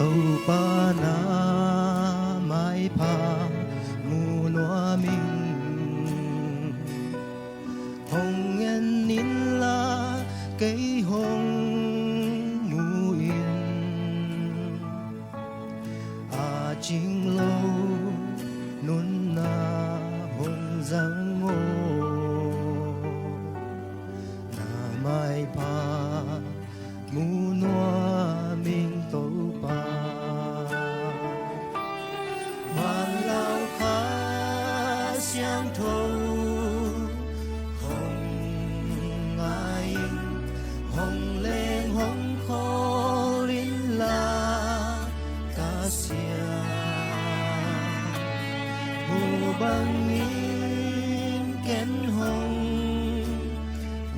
tàu pa na mai pa mu noa mình hồng yên nín la cây hồng mu yên à chính lâu nôn na hồng giang ngô na mai pa mu noa mình tàu pa vạn lao khá xiang thâu hồng ai hồng lên hồng khó linh la ca sia hồ băng in kén hồng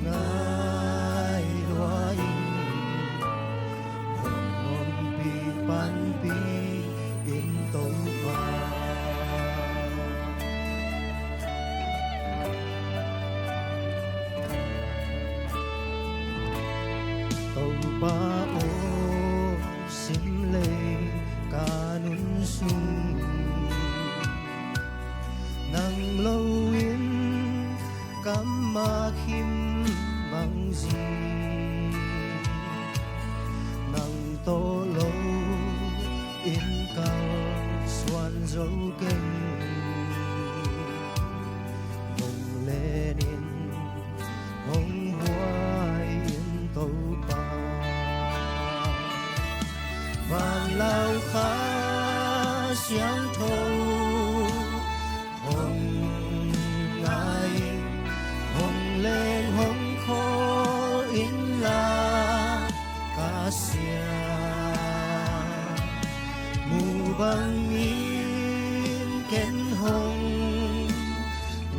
ngài đoa pan pi in tàu pa tàu pa ô sim lê ca nun sung nang lâu yên cam ma khim bằng gì nang tô lâu in cao xoan dấu kênh hồng lên in hồng hoa yên tàu pa vàng lao khá xiang thâu hồng ai hồng lên hồng khó in la ca sia mù băng in kén hồng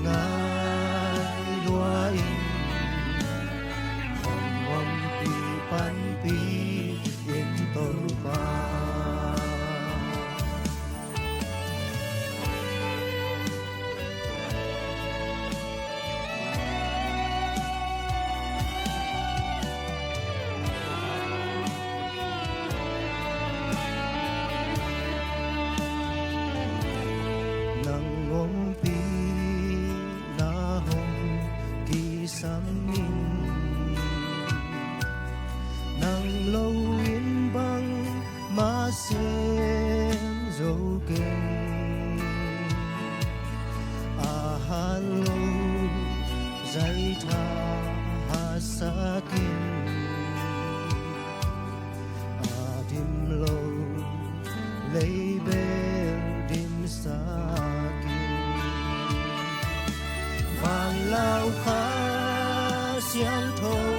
ngài đoa in hồng hồng pi pan pi in tàu pa pi na hồng kỳ sam in nang lâu yên băng ma xem dấu kênh à ha lâu dây tha ha sa kinh à đêm lâu lấy bê đêm sa vàng lao khá xiang thâu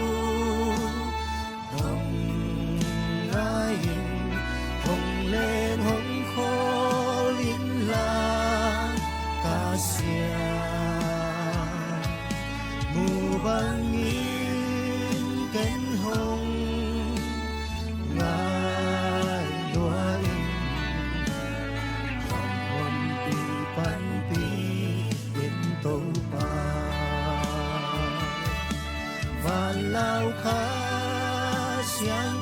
hồng ai hồng lên hồng khó linh la ca sia mù băng in kén hồng ngài đoa in hồng hồng pi pan pi in tàu pa vạn lao khá xiang